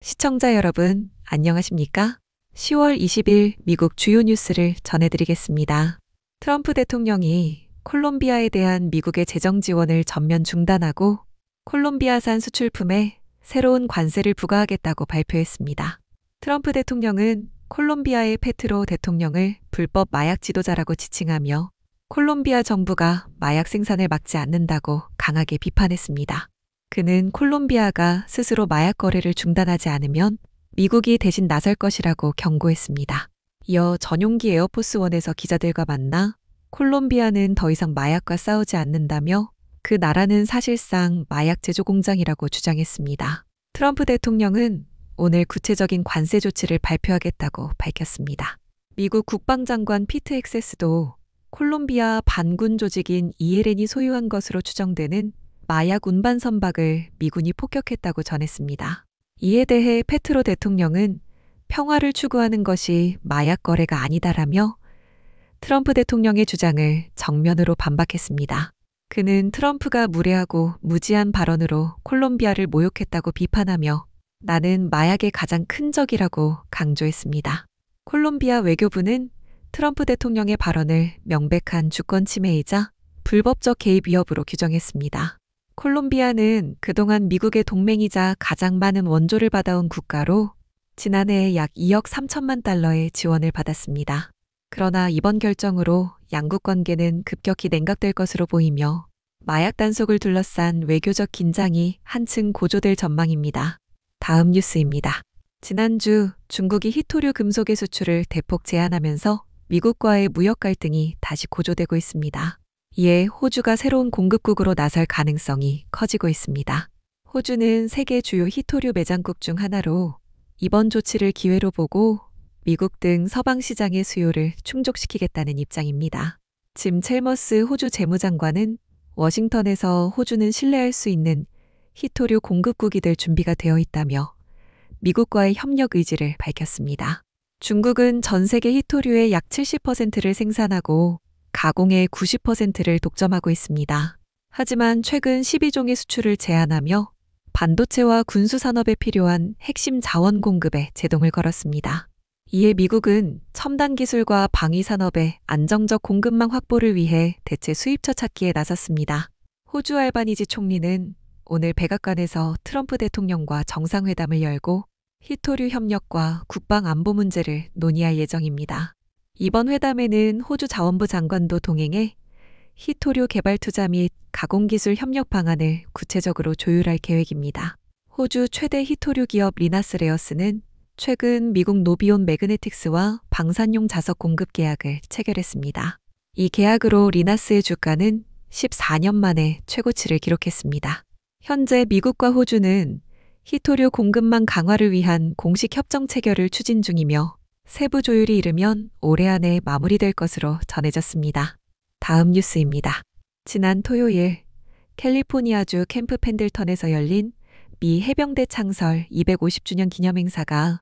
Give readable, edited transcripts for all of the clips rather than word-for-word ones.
시청자 여러분, 안녕하십니까? 10월 20일 미국 주요 뉴스를 전해드리겠습니다. 트럼프 대통령이 콜롬비아에 대한 미국의 재정 지원을 전면 중단하고 콜롬비아산 수출품에 새로운 관세를 부과하겠다고 발표했습니다. 트럼프 대통령은 콜롬비아의 페트로 대통령을 불법 마약 지도자라고 지칭하며 콜롬비아 정부가 마약 생산을 막지 않는다고 강하게 비판했습니다. 그는 콜롬비아가 스스로 마약 거래를 중단하지 않으면 미국이 대신 나설 것이라고 경고했습니다. 이어 전용기 에어포스원에서 기자들과 만나 콜롬비아는 더 이상 마약과 싸우지 않는다며 그 나라는 사실상 마약 제조 공장이라고 주장했습니다. 트럼프 대통령은 오늘 구체적인 관세 조치를 발표하겠다고 밝혔습니다. 미국 국방장관 피트 헥세스도 콜롬비아 반군 조직인 ELN이 소유한 것으로 추정되는 마약 운반 선박을 미군이 폭격했다고 전했습니다. 이에 대해 페트로 대통령은 평화를 추구하는 것이 마약 거래가 아니다라며 트럼프 대통령의 주장을 정면으로 반박했습니다. 그는 트럼프가 무례하고 무지한 발언으로 콜롬비아를 모욕했다고 비판하며 나는 마약의 가장 큰 적이라고 강조했습니다. 콜롬비아 외교부는 트럼프 대통령의 발언을 명백한 주권 침해이자 불법적 개입 위협으로 규정했습니다. 콜롬비아는 그동안 미국의 동맹이자 가장 많은 원조를 받아온 국가로 지난해 약 2억 3천만 달러의 지원을 받았습니다. 그러나 이번 결정으로 양국 관계는 급격히 냉각될 것으로 보이며 마약 단속을 둘러싼 외교적 긴장이 한층 고조될 전망입니다. 다음 뉴스입니다. 지난주 중국이 히토류 금속의 수출을 대폭 제한하면서 미국과의 무역 갈등이 다시 고조되고 있습니다. 이에 호주가 새로운 공급국으로 나설 가능성이 커지고 있습니다. 호주는 세계 주요 히토류 매장국 중 하나로 이번 조치를 기회로 보고 미국 등 서방 시장의 수요를 충족시키겠다는 입장입니다. 짐 첼머스 호주 재무장관은 워싱턴에서 호주는 신뢰할 수 있는 히토류 공급국이 될 준비가 되어 있다며 미국과의 협력 의지를 밝혔습니다. 중국은 전 세계 히토류의 약 70%를 생산하고 가공의 90%를 독점하고 있습니다. 하지만 최근 12종의 수출을 제한하며 반도체와 군수산업에 필요한 핵심 자원 공급에 제동을 걸었습니다. 이에 미국은 첨단 기술과 방위 산업의 안정적 공급망 확보를 위해 대체 수입처 찾기에 나섰습니다. 호주 알바니지 총리는 오늘 백악관에서 트럼프 대통령과 정상회담을 열고 히토류 협력과 국방 안보 문제를 논의할 예정입니다. 이번 회담에는 호주 자원부 장관도 동행해 히토류 개발 투자 및 가공기술 협력 방안을 구체적으로 조율할 계획입니다. 호주 최대 히토류 기업 리나스레어스는 최근 미국 노비온 매그네틱스와 방산용 자석 공급 계약을 체결했습니다. 이 계약으로 리나스의 주가는 14년 만에 최고치를 기록했습니다. 현재 미국과 호주는 히토류 공급망 강화를 위한 공식 협정 체결을 추진 중이며 세부 조율이 이르면 올해 안에 마무리될 것으로 전해졌습니다. 다음 뉴스입니다. 지난 토요일 캘리포니아주 캠프 펜들턴에서 열린 미 해병대 창설 250주년 기념행사가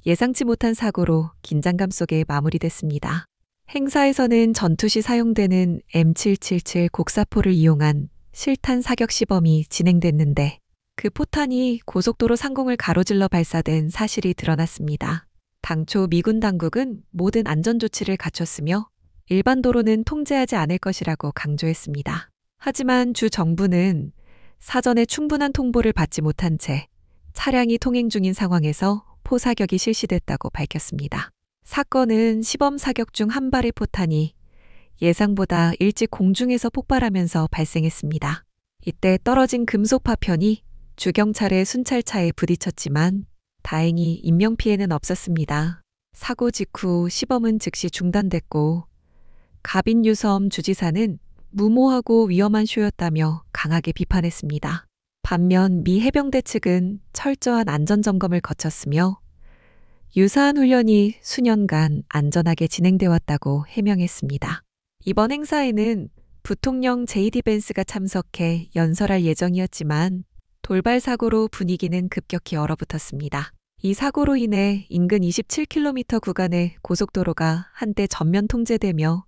예상치 못한 사고로 긴장감 속에 마무리됐습니다. 행사에서는 전투 시 사용되는 M777 곡사포를 이용한 실탄 사격 시범이 진행됐는데 그 포탄이 고속도로 상공을 가로질러 발사된 사실이 드러났습니다. 당초 미군 당국은 모든 안전조치를 갖췄으며 일반 도로는 통제하지 않을 것이라고 강조했습니다. 하지만 주 정부는 사전에 충분한 통보를 받지 못한 채 차량이 통행 중인 상황에서 포사격이 실시됐다고 밝혔습니다. 사건은 시범 사격 중 한 발의 포탄이 예상보다 일찍 공중에서 폭발하면서 발생했습니다. 이때 떨어진 금속 파편이 주경찰의 순찰차에 부딪혔지만 다행히 인명피해는 없었습니다. 사고 직후 시범은 즉시 중단됐고 가빈 뉴섬 주지사는 무모하고 위험한 쇼였다며 강하게 비판했습니다. 반면 미 해병대 측은 철저한 안전점검을 거쳤으며 유사한 훈련이 수년간 안전하게 진행돼 왔다고 해명했습니다. 이번 행사에는 부통령 제이디 벤스가 참석해 연설할 예정이었지만 돌발 사고로 분위기는 급격히 얼어붙었습니다. 이 사고로 인해 인근 27km 구간의 고속도로가 한때 전면 통제되며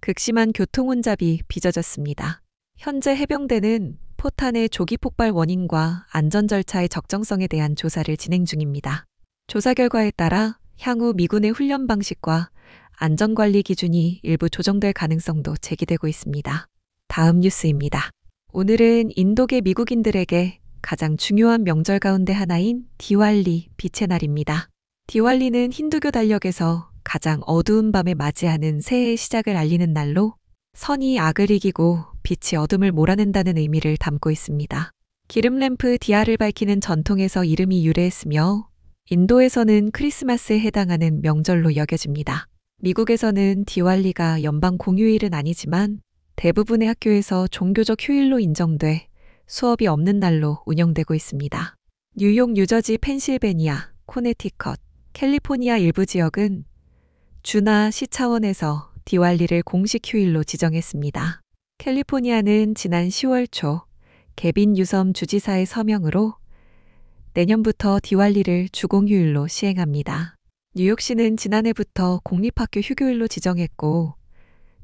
극심한 교통 혼잡이 빚어졌습니다. 현재 해병대는 포탄의 조기 폭발 원인과 안전 절차의 적정성에 대한 조사를 진행 중입니다. 조사 결과에 따라 향후 미군의 훈련 방식과 안전관리 기준이 일부 조정될 가능성도 제기되고 있습니다. 다음 뉴스입니다. 오늘은 인도계 미국인들에게 가장 중요한 명절 가운데 하나인 디왈리, 빛의 날입니다. 디왈리는 힌두교 달력에서 가장 어두운 밤에 맞이하는 새해의 시작을 알리는 날로 선이 악을 이기고 빛이 어둠을 몰아낸다는 의미를 담고 있습니다. 기름 램프 디아를 밝히는 전통에서 이름이 유래했으며 인도에서는 크리스마스에 해당하는 명절로 여겨집니다. 미국에서는 디왈리가 연방 공휴일은 아니지만 대부분의 학교에서 종교적 휴일로 인정돼 수업이 없는 날로 운영되고 있습니다. 뉴욕, 뉴저지, 펜실베니아, 코네티컷, 캘리포니아 일부 지역은 주나 시 차원에서 디왈리를 공식 휴일로 지정했습니다. 캘리포니아는 지난 10월 초 개빈 뉴섬 주지사의 서명으로 내년부터 디왈리를 주공휴일로 시행합니다. 뉴욕시는 지난해부터 공립학교 휴교일로 지정했고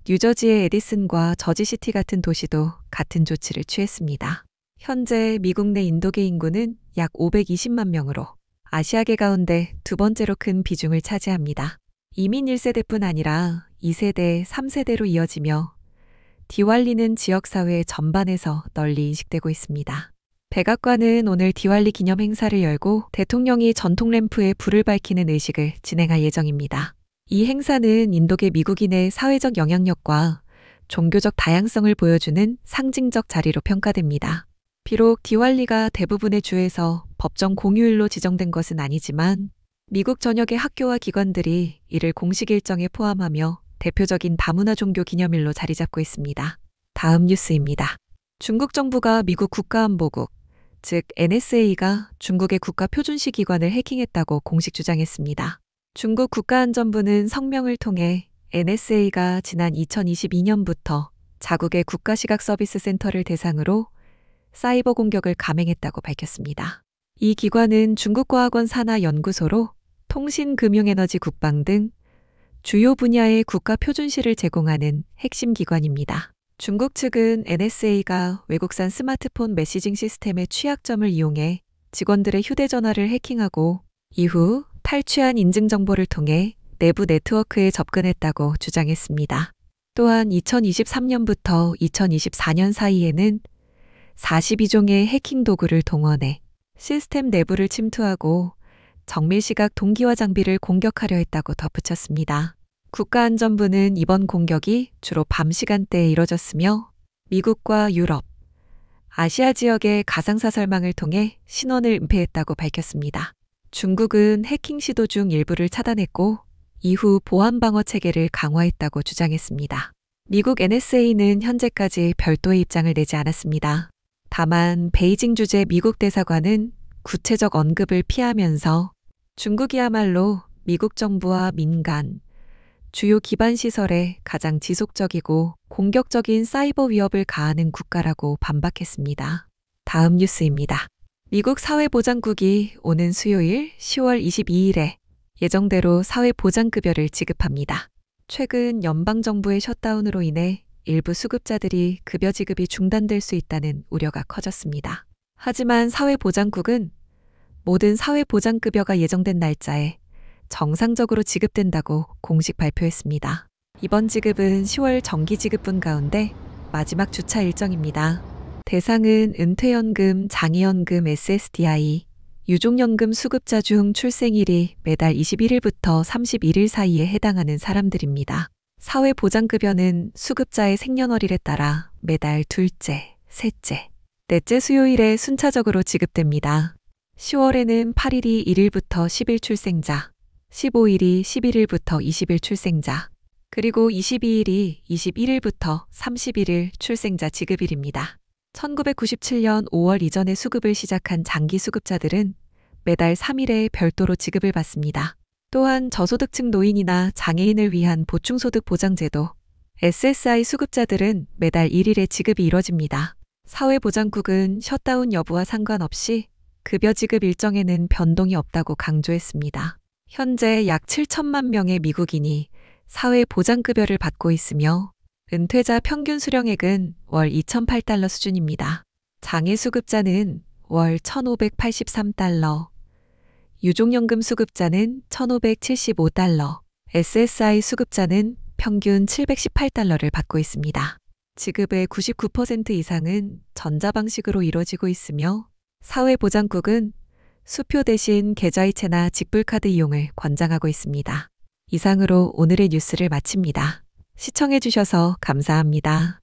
뉴저지의 에디슨과 저지시티 같은 도시도 같은 조치를 취했습니다. 현재 미국 내 인도계 인구는 약 520만 명으로 아시아계 가운데 두 번째로 큰 비중을 차지합니다. 이민 1세대뿐 아니라 2세대, 3세대로 이어지며 디왈리는 지역사회 전반에서 널리 인식되고 있습니다. 백악관은 오늘 디왈리 기념 행사를 열고 대통령이 전통 램프에 불을 밝히는 의식을 진행할 예정입니다. 이 행사는 인도계 미국인의 사회적 영향력과 종교적 다양성을 보여주는 상징적 자리로 평가됩니다. 비록 디왈리가 대부분의 주에서 법정 공휴일로 지정된 것은 아니지만 미국 전역의 학교와 기관들이 이를 공식 일정에 포함하며 대표적인 다문화 종교 기념일로 자리 잡고 있습니다. 다음 뉴스입니다. 중국 정부가 미국 국가안보국, 즉 NSA가 중국의 국가표준시 기관을 해킹했다고 공식 주장했습니다. 중국 국가안전부는 성명을 통해 NSA가 지난 2022년부터 자국의 국가시각서비스센터를 대상으로 사이버 공격을 감행했다고 밝혔습니다. 이 기관은 중국과학원 산하연구소로 통신, 금융에너지, 국방 등 주요 분야의 국가 표준시를 제공하는 핵심 기관입니다. 중국 측은 NSA가 외국산 스마트폰 메시징 시스템의 취약점을 이용해 직원들의 휴대전화를 해킹하고 이후 탈취한 인증 정보를 통해 내부 네트워크에 접근했다고 주장했습니다. 또한 2023년부터 2024년 사이에는 42종의 해킹 도구를 동원해 시스템 내부를 침투하고 정밀시각 동기화 장비를 공격하려 했다고 덧붙였습니다. 국가안전부는 이번 공격이 주로 밤 시간대에 이뤄졌으며 미국과 유럽, 아시아 지역의 가상사설망을 통해 신원을 은폐했다고 밝혔습니다. 중국은 해킹 시도 중 일부를 차단했고 이후 보안 방어 체계를 강화했다고 주장했습니다. 미국 NSA는 현재까지 별도의 입장을 내지 않았습니다. 다만 베이징 주재 미국 대사관은 구체적 언급을 피하면서 중국이야말로 미국 정부와 민간, 주요 기반 시설에 가장 지속적이고 공격적인 사이버 위협을 가하는 국가라고 반박했습니다. 다음 뉴스입니다. 미국 사회보장국이 오는 수요일 10월 22일에 예정대로 사회보장급여를 지급합니다. 최근 연방정부의 셧다운으로 인해 일부 수급자들이 급여 지급이 중단될 수 있다는 우려가 커졌습니다. 하지만 사회보장국은 모든 사회보장급여가 예정된 날짜에 정상적으로 지급된다고 공식 발표했습니다. 이번 지급은 10월 정기지급분 가운데 마지막 주차 일정입니다. 대상은 은퇴연금, 장애연금, SSDI, 유족연금 수급자 중 출생일이 매달 21일부터 31일 사이에 해당하는 사람들입니다. 사회보장급여는 수급자의 생년월일에 따라 매달 둘째, 셋째, 넷째 수요일에 순차적으로 지급됩니다. 10월에는 8일이 1일부터 10일 출생자, 15일이 11일부터 20일 출생자, 그리고 22일이 21일부터 31일 출생자 지급일입니다. 1997년 5월 이전에 수급을 시작한 장기 수급자들은 매달 3일에 별도로 지급을 받습니다. 또한 저소득층 노인이나 장애인을 위한 보충소득 보장제도 SSI 수급자들은 매달 1일에 지급이 이뤄집니다. 사회보장국은 셧다운 여부와 상관없이 급여 지급 일정에는 변동이 없다고 강조했습니다. 현재 약 7천만 명의 미국인이 사회보장급여를 받고 있으며 은퇴자 평균 수령액은 월 $2,008 수준입니다. 장애 수급자는 월 1,583달러, 유족연금 수급자는 1,575달러, SSI 수급자는 평균 718달러를 받고 있습니다. 지급의 99% 이상은 전자방식으로 이루어지고 있으며 사회보장국은 수표 대신 계좌이체나 직불카드 이용을 권장하고 있습니다. 이상으로 오늘의 뉴스를 마칩니다. 시청해 주셔서 감사합니다.